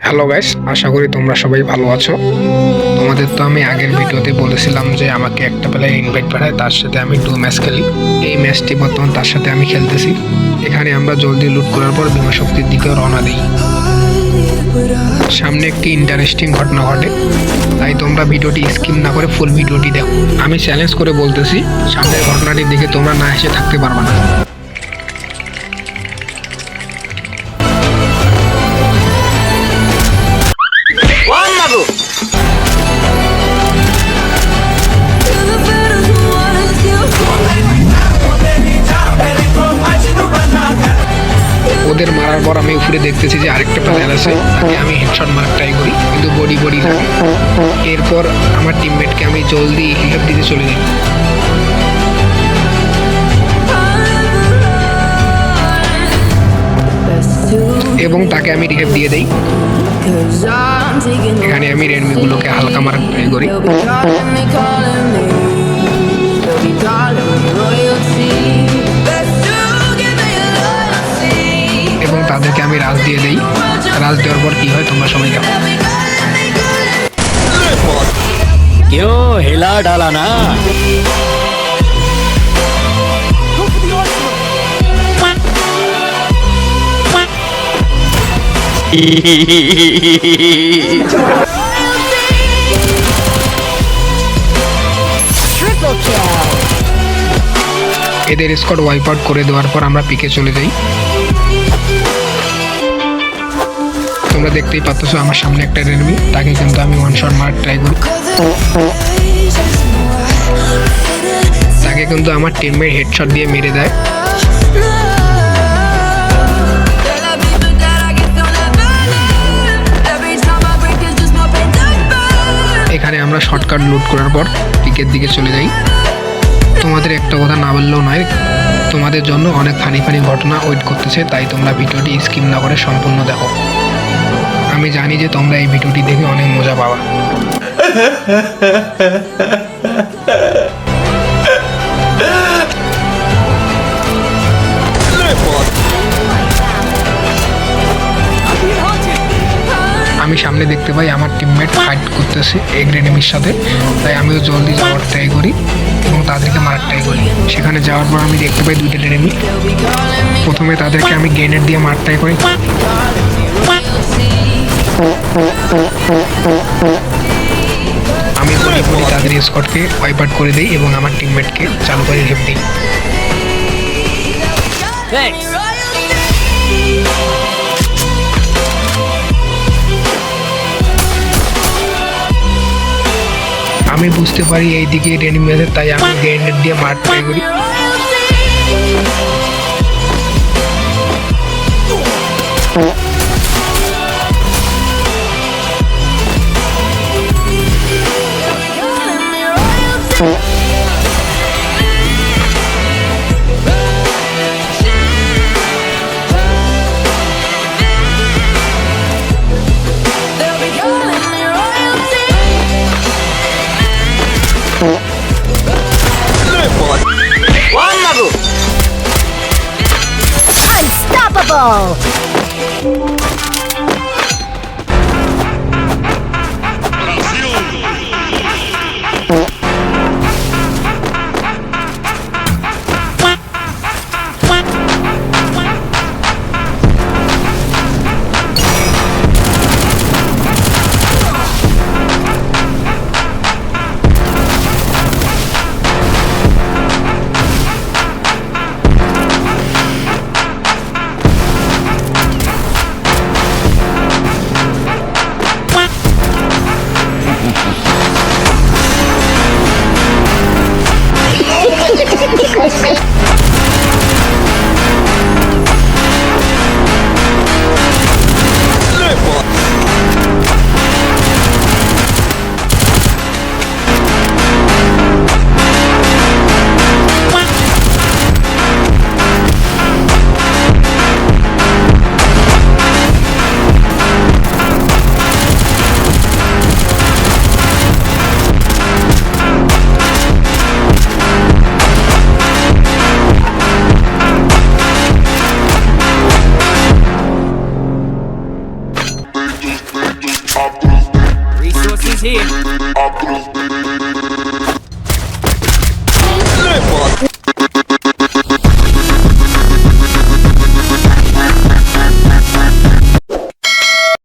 Hello guys, আশা করি তোমরা সবাই ভালো আছো। তোমাদের তো আমি আগের ভিডিওতে বলেছিলাম যে আমাকে একটা প্লেয়ার ইনভাইট পাঠায়, তার সাথে আমি 2 ম্যাচ খেলি। এই ম্যাচটি বর্তমান তার সাথে আমি খেলতেছি। এখানে আমরা জলদি লুট করার পর বিমা শক্তির দিকে রওনা দিই। সামনে একটি ইন্টারেস্টিং ঘটনা ঘটে, তাই তোমরা ভিডিওটি স্কিপ না করে ফুল ভিডিওটি দেখো। আমি চ্যালেঞ্জ করে বলতেছি, সামনের ঘটনাটির দিকে তোমরা না এসে থাকতে পারবে না। ওদের মারার পর আমি উপরে দেখতেছি যে আরেকটা প্লেয়ার আছে, তাকে আমি হেডশট মারার ট্রাই করি, কিন্তু বডি লাগে। এরপর আমার টিমমেটকে আমি জলদি রিহেব দিতে চলে যাই। এবং তাকে আমি রিহেব দিয়ে দেই। এখানে আমি রেডমিগুলোকে হালকা মারার ট্রাই করি। এবং তাদেরকে আমি রাজ দিয়ে দেই। রাজ দেওয়ার পর কি হয় তোমরা সবাই দেখো। क्यों हिला डाला ना। এদের স্কোয়াড ওয়াইপ আউট করে দেওয়ার পর আমরা পিকে চলে যাই। তোমরা দেখতেই পাচ্ছো আমার সামনে একটা এনিমি, তাকে কিন্তু আমি ওয়ান শট মারার ট্রাই করি। তাকে কিন্তু আমার টিমমেট হেডশট দিয়ে মেরে দেয়। এখানে আমরা শর্টকাট লুট করার পর পিকের দিকে চলে যাই। তোমাদের একটা কথা না বললেও নয়, তোমাদের জন্য অনেক ফানি ঘটনা ওয়েট করতেছে, তাই তোমরা ভিডিওটি স্কিপ না করে সম্পূর্ণ দেখো। আমি জানি যে তোমরা এই ভিডিওটি দেখে অনেক মজা পাবা। আমি সামনে দেখতে পাই আমার টিমমেট ফাইট করতেছে এক এনিমির সাথে, তাই আমিও জলদি যাওয়ার ট্রাই করি এবং তাদেরকে মারার ট্রাই করি। সেখানে যাওয়ার পর আমি দেখতে পাই দুইটা এনিমি। প্রথমে তাদেরকে আমি গ্রেনেড দিয়ে মারার ট্রাই করি। আমি বলি তাদের স্কোয়াডকে ওয়াইপ আউট করে দিই এবং আমার টিমমেটকে চালু করে রিহেব দিই। আমি বুঝতে পারি এইদিকে এনিমি আছে, তাই আমি গ্রেনেড দিয়ে মারার ট্রাই করি। Unstoppable! अच्छी